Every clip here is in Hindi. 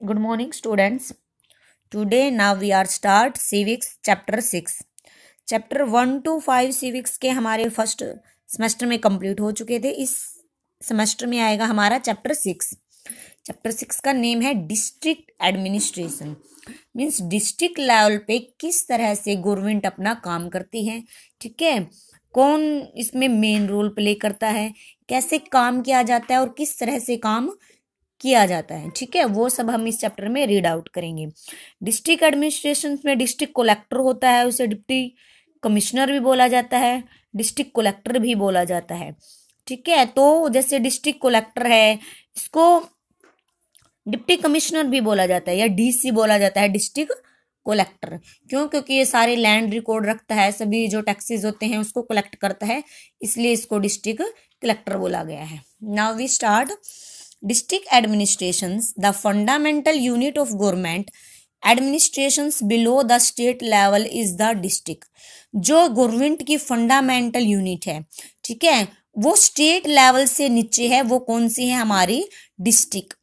Good morning, students. Today now we are start civics chapter 6. Chapter 1 to 5 civics के हमारे फर्स्ट सेमेस्टर में कंप्लीट हो चुके थे. इस सेमेस्टर में आएगा हमारा चैप्टर 6. चैप्टर 6 का नेम है district administration. Means district level पे किस तरह से गवर्नमेंट अपना काम करती है. ठीक है, कौन इसमें मेन रोल प्ले करता है, कैसे काम किया जाता है और किस तरह से काम किया जाता है. ठीक है, वो सब हम इस चैप्टर में रीड आउट करेंगे. डिस्ट्रिक्ट एडमिनिस्ट्रेशन में डिस्ट्रिक्ट कलेक्टर होता है, उसे डिप्टी कमिश्नर भी बोला जाता है, डिस्ट्रिक्ट कलेक्टर भी बोला जाता है. ठीक है, तो जैसे डिस्ट्रिक्ट कलेक्टर है, इसको डिप्टी कमिश्नर भी बोला जाता है या डीसी बोला जाता है. डिस्ट्रिक्ट कलेक्टर क्यों? क्योंकि ये सारे लैंड रिकॉर्ड रखता है, सभी जो टैक्सेस होते हैं उसको कलेक्ट करता है, इसलिए इसको डिस्ट्रिक्ट कलेक्टर बोला गया है. Now we start. District administrations, the fundamental unit of government. Administrations below the state level is the district. जो गवर्नमेंट की फंडामेंटल यूनिट है, ठीक है, वो स्टेट लेवल से नीचे है. वो कौन सी है? हमारी डिस्ट्रिक्ट.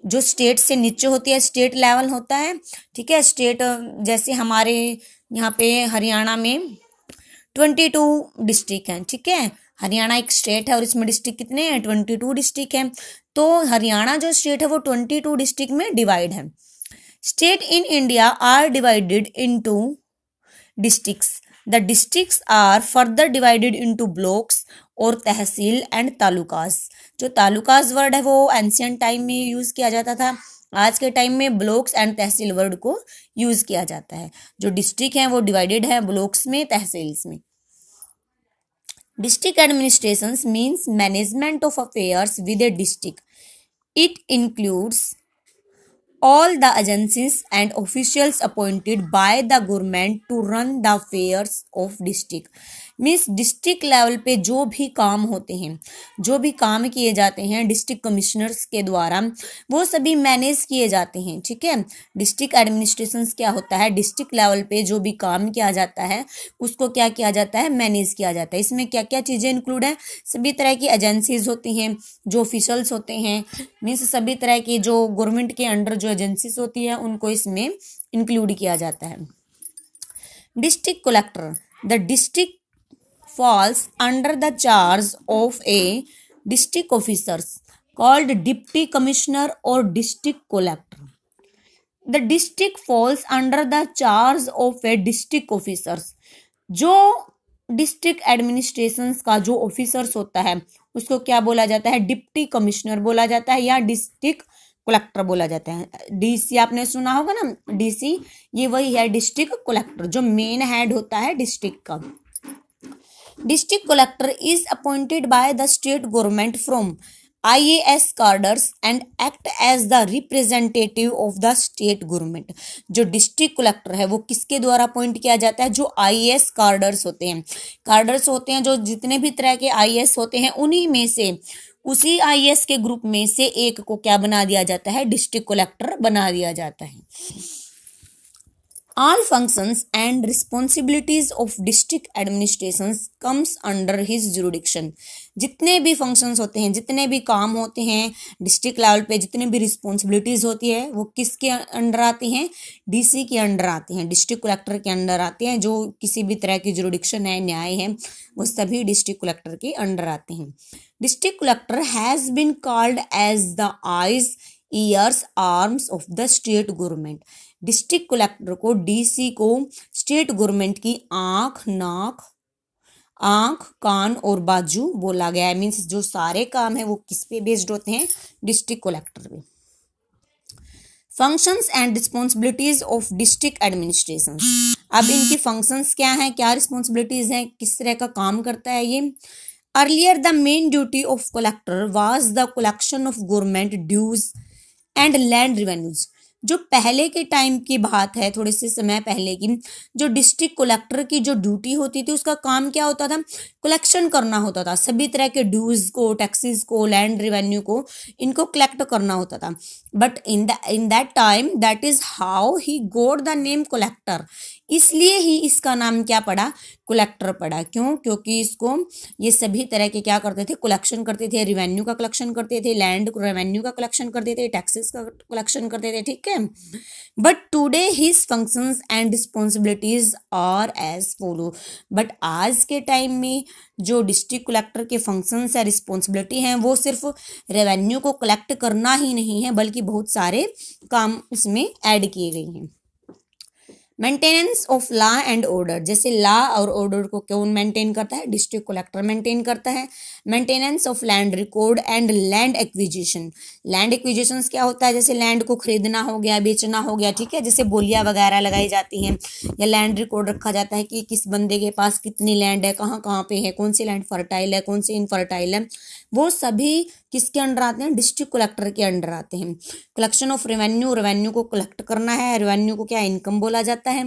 जो स्टेट से नीचे होती है, स्टेट लेवल होता है. ठीक है, स्टेट जैसे हमारे यहाँ पे हरियाणा में 22 डिस्ट्रिक्ट हैं. ठीक है, हरियाणा एक स्टेट है और इसमें डिस्ट्रिक्ट कितने हैं? 22 डिस्ट्रिक्ट हैं. तो हरियाणा जो स्टेट है वो 22 डिस्ट्रिक्ट में डिवाइड है. State in India are divided into districts. The districts are further divided into blocks और तहसील एंड तालुकास. जो तालुकास वर्ड है वो एंशियंट टाइम में यूज किया जाता था. आज के टाइम में ब्लॉक्स एंड तहसील वर्ड को यूज किया जाता है. जो डिस्ट्रिक्ट है वो डिवाइडेड है ब्लॉक्स में, तहसील्स में. District administrations means management of affairs with a district. It includes all the agencies and officials appointed by the government to run the affairs of district. Means district level पे जो भी काम होते हैं, जो भी काम किए जाते हैं डिस्ट्रिक्ट कमिश्नर्स के द्वारा, वो सभी मैनेज किए जाते हैं. ठीक है, डिस्ट्रिक्ट एडमिनिस्ट्रेशन क्या होता है? डिस्ट्रिक्ट लेवल पे जो भी काम किया जाता है उसको क्या किया जाता है? मैनेज किया जाता है. इसमें क्या क्या चीज़ें इंक्लूड हैं? सभी तरह की एजेंसीज होती हैं, जो ऑफिशियल्स होते हैं, मीन्स सभी तरह की जो गवर्नमेंट के अंडर जो एजेंसीज होती है उनको इसमें इंक्लूड किया जाता है. District collector. The district falls under the charge of a district officers called deputy commissioner or district collector. The district falls under the charge of a district officers. जो डिस्ट्रिक्ट एडमिनिस्ट्रेशन का जो ऑफिसर्स होता है उसको क्या बोला जाता है? डिप्टी कमिश्नर बोला जाता है या डिस्ट्रिक्ट कलेक्टर बोला जाता है. डीसी आपने सुना होगा ना, डीसी ये वही है डिस्ट्रिक्ट कलेक्टर, जो मेन हेड होता है डिस्ट्रिक्ट का. District collector is appointed by the state government from IAS cadres and act as the representative of the state government. जो डिस्ट्रिक्ट कलेक्टर है वो किसके द्वारा अपॉइंट किया जाता है? जो IAS कार्डर्स होते हैं. कार्डर्स होते हैं जो जितने भी तरह के IAS होते हैं, उन्हीं में से उसी IAS के ग्रुप में से एक को क्या बना दिया जाता है? डिस्ट्रिक्ट कलेक्टर बना दिया जाता है. All functions and responsibilities of district administrations comes under his jurisdiction. जितने भी फंक्शंस होते हैं, जितने भी काम होते हैं डिस्ट्रिक्ट लेवल पे, जितने भी रिस्पॉन्सिबिलिटीज होती है वो किसके अंडर आती हैं? डीसी के अंडर आते हैं, डिस्ट्रिक्ट कलेक्टर के अंडर आते हैं. जो किसी भी तरह की जुरिडिक्शन है, न्याय है, वो सभी डिस्ट्रिक्ट कलेक्टर के अंडर आते हैं. District collector has been called as the eyes, ears, arms of the state government. District collector को, डीसी को स्टेट गवर्नमेंट की आंख, कान और बाजू बोला गया है. मीन्स जो सारे काम है वो किस पे बेस्ड होते हैं? डिस्ट्रिक्ट कलेक्टर पे. Functions and responsibilities of district administration. अब इनकी फंक्शंस क्या हैं, क्या रिस्पॉन्सिबिलिटीज हैं, किस तरह का काम करता है ये? Earlier the main duty of collector was the collection of government dues and land revenues. जो पहले के टाइम की बात है, थोड़े से समय पहले की, जो डिस्ट्रिक्ट कलेक्टर की जो ड्यूटी होती थी उसका काम क्या होता था? कलेक्शन करना होता था. सभी तरह के ड्यूज को, टैक्सेस को, लैंड रेवेन्यू को, इनको कलेक्ट करना होता था. But in that time that is how he goat the name collector. इसलिए ही इसका नाम क्या पड़ा, कलेक्टर पड़ा। क्यों? क्योंकि इसको ये सभी तरह के क्या करते थे, कलेक्शन करते थे, रिवेन्यू का कलेक्शन करते थे, लैंड रेवेन्यू का कलेक्शन करते थे, टैक्सेस का कलेक्शन करते थे, ठीक है। But today his functions and responsibilities are as follow. But आज के टाइम में जो डिस्ट्रिक्ट कलेक्टर के फंक्शंस है, रिस्पॉन्सिबिलिटी हैं, वो सिर्फ रेवेन्यू को कलेक्ट करना ही नहीं है, बल्कि बहुत सारे काम इसमें ऐड किए गए हैं। Maintenance of law and order, जैसे लॉ और ऑर्डर को कौन मेंटेन करता है, डिस्ट्रिक्ट कलेक्टर मेंटेन करता है। Maintenance of land record and land acquisition, land acquisitions क्या होता है, जैसे लैंड को खरीदना हो गया, बेचना हो गया, ठीक है, जैसे बोलियां वगैरह लगाई जाती हैं, या लैंड रिकॉर्ड रखा जाता है कि किस बंदे के पास कितनी लैंड है, कहाँ कहाँ पे है, कौन सी लैंड फर्टाइल है, कौन सी इनफर्टाइल है, वो सभी किसके अंडर आते हैं, डिस्ट्रिक्ट कलेक्टर के अंडर आते हैं। कलेक्शन ऑफ रेवेन्यू, रेवेन्यू को कलेक्ट करना है, रेवेन्यू को क्या इनकम बोला जाता है।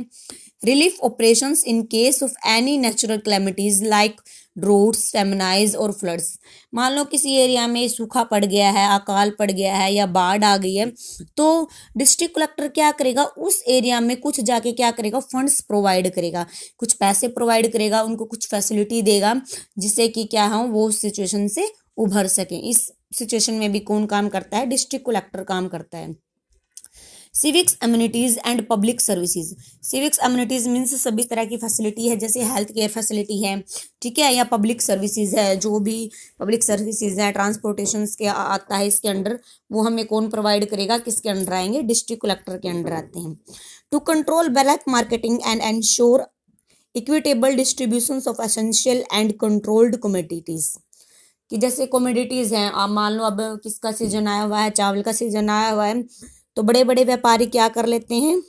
Relief operations in case of any natural calamities like droughts, famines और फ्लड्स, मान लो किसी एरिया में सूखा पड़ गया है, अकाल पड़ गया है, या बाढ़ आ गई है, तो डिस्ट्रिक्ट कलेक्टर क्या करेगा, उस एरिया में कुछ जाके क्या करेगा, फंड्स प्रोवाइड करेगा, कुछ पैसे प्रोवाइड करेगा, उनको कुछ फैसिलिटी देगा, जिससे कि क्या हो, वो सिचुएशन से उभर सके। इस सिचुएशन में भी कौन काम करता है, डिस्ट्रिक्ट कलेक्टर काम करता है। Civics amenities and public services, civics amenities means सभी तरह की फैसिलिटी है, जैसे हेल्थ केयर फैसिलिटी है, ठीक है, या पब्लिक सर्विसेज है, जो भी पब्लिक सर्विसेज है, ट्रांसपोर्टेशन के आता है इसके अंडर, वो हमें कौन प्रोवाइड करेगा, किसके अंडर आएंगे, डिस्ट्रिक्ट कलेक्टर के अंडर आते हैं। To control black marketing and ensure equitable distribution of essential and controlled commodities, कि जैसे कमोडिटीज हैं, आप मान लो अब किसका सीजन आया हुआ है, चावल का सीजन आया हुआ है, तो बड़े बड़े व्यापारी क्या कर लेते हैं,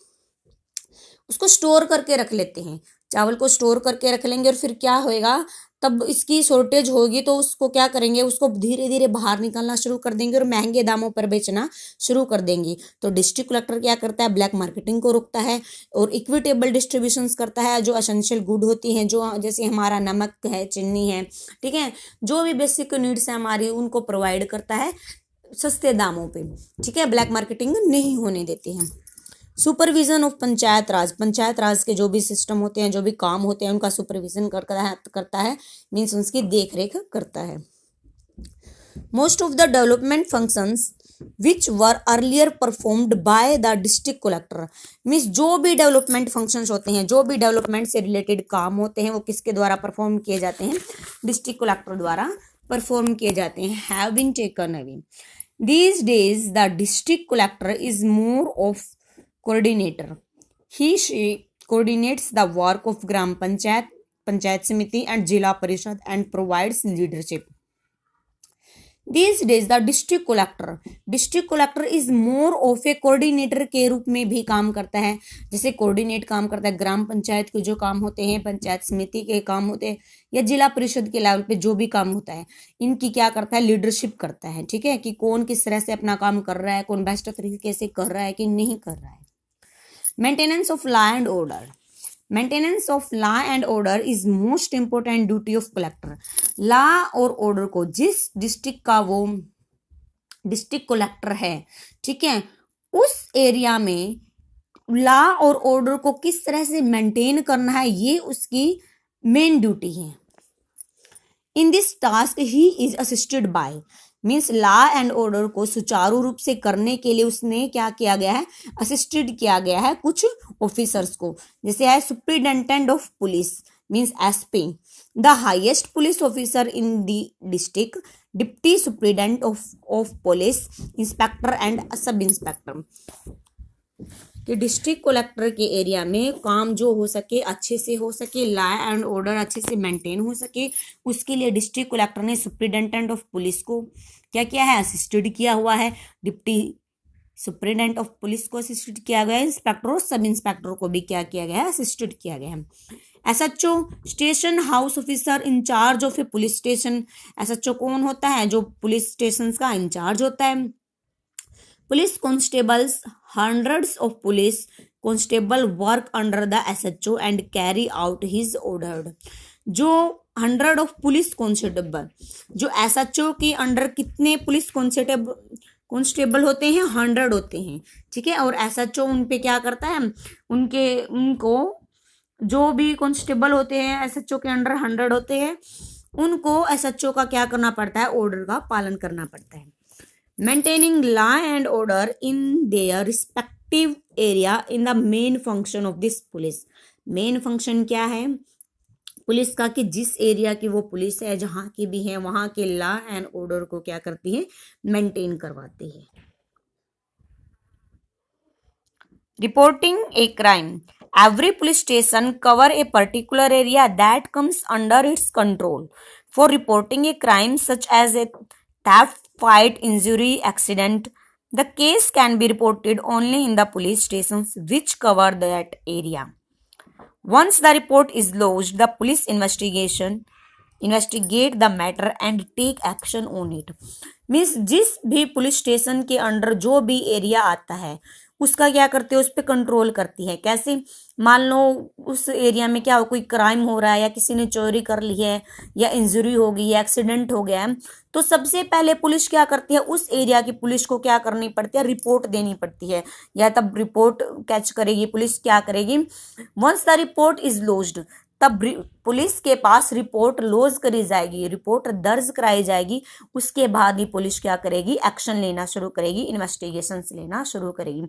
उसको स्टोर करके रख लेते हैं, चावल को स्टोर करके रख लेंगे, और फिर क्या होएगा, तब इसकी शॉर्टेज होगी तो उसको क्या करेंगे, उसको धीरे धीरे बाहर निकालना शुरू कर देंगे और महंगे दामों पर बेचना शुरू कर देंगे। तो डिस्ट्रिक्ट कलेक्टर क्या करता है, ब्लैक मार्केटिंग को रोकता है और इक्विटेबल डिस्ट्रीब्यूशंस करता है, जो एसेंशियल गुड होती हैं, जो जैसे हमारा नमक है, चीनी है, ठीक है, जो भी बेसिक नीड्स है हमारी, उनको प्रोवाइड करता है सस्ते दामों पे, ठीक है, ब्लैक मार्केटिंग नहीं होने देते हैं। सुपरविजन ऑफ पंचायत राज, पंचायत राज के जो भी सिस्टम होते हैं, जो भी काम होते हैं, उनका सुपरविजन करता है मीन्स उसकी देख रेख करता है। Most of the development functions which were earlier performed by the district collector, means जो भी डेवलपमेंट फंक्शंस होते हैं, जो भी डेवलपमेंट से रिलेटेड काम होते हैं, वो किसके द्वारा परफॉर्म किए जाते हैं, डिस्ट्रिक्ट कलेक्टर द्वारा परफॉर्म किए जाते हैं। Have been taken away. These days, the district collector is more of coordinator. She coordinates the work of Gram Panchayat, Panchayat Samiti and Jila Parishad and provides leadership. These days, the district collector is more of a coordinator के रूप में भी काम करता है, जैसे कोऑर्डिनेट काम करता है, ग्राम पंचायत के जो काम होते हैं, पंचायत समिति के काम होते हैं, या जिला परिषद के लेवल पे जो भी काम होता है, इनकी क्या करता है, लीडरशिप करता है, ठीक है, कि कौन किस तरह से अपना काम कर रहा है, कौन बेस्ट तरीके से कर रहा है कि नहीं कर रहा है। Maintenance of law and order, maintenance of law and order is most important duty of collector. Law और ऑर्डर को जिस डिस्ट्रिक्ट का वो डिस्ट्रिक्ट कलेक्टर है, ठीक है, उस एरिया में लॉ और ऑर्डर को किस तरह से मेंटेन करना है, ये उसकी मेन ड्यूटी है। In this task he is assisted by, means law and order को सुचारू रूप से करने के लिए उसने क्या किया गया है, असिस्टेड किया गया है कुछ ऑफिसर्स को, जैसे है superintendent of police means SP, the highest police officer in the district, deputy superintendent of police, inspector and sub inspector, कि डिस्ट्रिक्ट कलेक्टर के एरिया में काम जो हो सके अच्छे से हो सके, लॉ एंड ऑर्डर अच्छे से मेंटेन हो सके, उसके लिए डिस्ट्रिक्ट कलेक्टर ने सुप्रिटेंडेंट ऑफ पुलिस को क्या किया है, असिस्टेड किया हुआ है, डिप्टी सुप्रिटेंडेंट ऑफ पुलिस को असिस्टेड किया गया है, इंस्पेक्टर और सब इंस्पेक्टर को भी क्या किया गया है, असिस्टेड किया गया है। SHO station house officer incharge of a police station, SHO कौन होता है, जो पुलिस स्टेशन का इंचार्ज होता है। Police constables, hundreds of police constable work under the SHO and carry out his order, जो 100 ऑफ पुलिस कॉन्स्टेबल, जो एसएचओ के अंडर कितने पुलिस कॉन्स्टेबल होते हैं, 100 होते हैं, ठीक है, और एसएचओ उन पे क्या करता है, उनको जो भी कांस्टेबल होते हैं एसएचओ के अंडर 100 होते हैं, उनको एसएचओ का क्या करना पड़ता है, ऑर्डर का पालन करना पड़ता है। Maintaining law and order in their respective area in the main function of this police. Main function क्या है पुलिस का, कि जिस एरिया की वो पुलिस है, जहां की भी है, वहां के लॉ एंड ऑर्डर को क्या करती है, मेंटेन करवाती है। Reporting a crime. Every police station cover a particular area that comes under its control. For reporting a crime such as a theft, fight, injury, accident, the case can be reported only in the police stations which cover that area. Once the report is lodged, the police investigate the matter and take action on it. Means जिस भी पुलिस स्टेशन के अंडर जो भी एरिया आता है उसका क्या करते हैं, उस पर कंट्रोल करती है। कैसे, मान लो उस एरिया में क्या हो, कोई क्राइम हो रहा है या किसी ने चोरी कर ली है या इंजरी हो गई या एक्सीडेंट हो गया है, तो सबसे पहले पुलिस क्या करती है, उस एरिया की पुलिस को क्या करनी पड़ती है, रिपोर्ट देनी पड़ती है, या तब रिपोर्ट कैच करेगी पुलिस, क्या करेगी, once the report is lodged, तब पुलिस के पास रिपोर्ट लॉज करी जाएगी, रिपोर्ट दर्ज कराई जाएगी, उसके बाद ही पुलिस क्या करेगी, एक्शन लेना शुरू करेगी, इन्वेस्टिगेशंस लेना शुरू करेगी।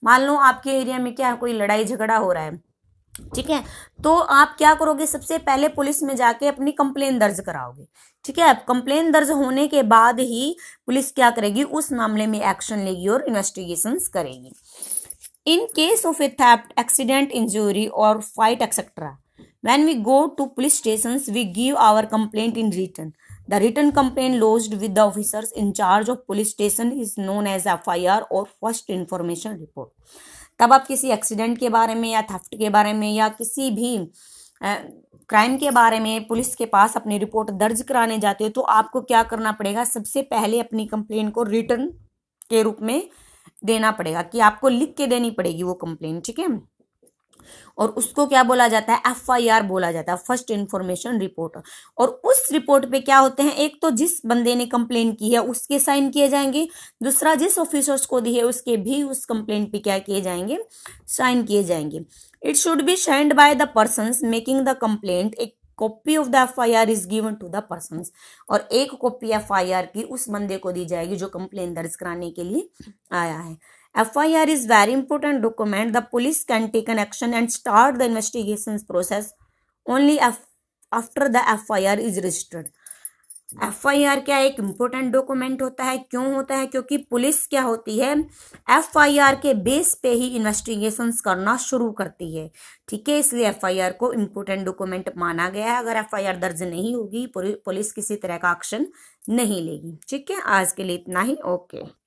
मान लो आपके एरिया में क्या कोई लड़ाई झगड़ा हो रहा है, ठीक है, तो आप क्या करोगे, सबसे पहले पुलिस में जाके अपनी कंप्लेन दर्ज कराओगे, ठीक है। कंप्लेन दर्ज होने के बाद ही पुलिस क्या करेगी, उस मामले में एक्शन लेगी और इन्वेस्टिगेशंस करेगी। In case of a theft, accident, injury और fight etcetera, when we go to police stations, we give our complaint in written. The written complaint lodged with the officers in charge of police station is known as FIR or first information report. तब आप किसी एक्सीडेंट के बारे में या थेफ्ट के बारे में या किसी भी क्राइम के बारे में पुलिस के पास अपनी रिपोर्ट दर्ज कराने जाते हो, तो आपको क्या करना पड़ेगा, सबसे पहले अपनी कंप्लेन को रिटर्न के रूप में देना पड़ेगा, कि आपको लिख के देनी पड़ेगी वो कंप्लेन, ठीक है। और उसको क्या बोला जाता है, FIR बोला जाता है, फर्स्ट इंफॉर्मेशन रिपोर्ट। और उस रिपोर्ट पे क्या होते हैं, एक तो जिस बंदे ने कंप्लेन की है उसके साइन किए जाएंगे, दूसरा जिस ऑफिसर्स को दी है उसके भी उस कंप्लेन पे क्या किए जाएंगे, साइन किए जाएंगे। It should be signed by the persons making the complaint. एक copy of the FIR is given to the persons, और एक कॉपी FIR की उस बंदे को दी जाएगी जो कंप्लेन दर्ज कराने के लिए आया है। FIR is very important document. The police can take an action and start the investigations process only after the FIR is registered. FIR क्या एक इम्पोर्टेंट डॉक्यूमेंट होता है, क्यों होता है, क्योंकि पुलिस क्या होती है, FIR के बेस पे ही इन्वेस्टिगेशंस करना शुरू करती है, ठीक है। इसलिए FIR को इम्पोर्टेंट डॉक्यूमेंट माना गया है। अगर FIR दर्ज नहीं होगी पुलिस किसी तरह का एक्शन नहीं लेगी, ठीक है। आज के लिए इतना ही, ओके।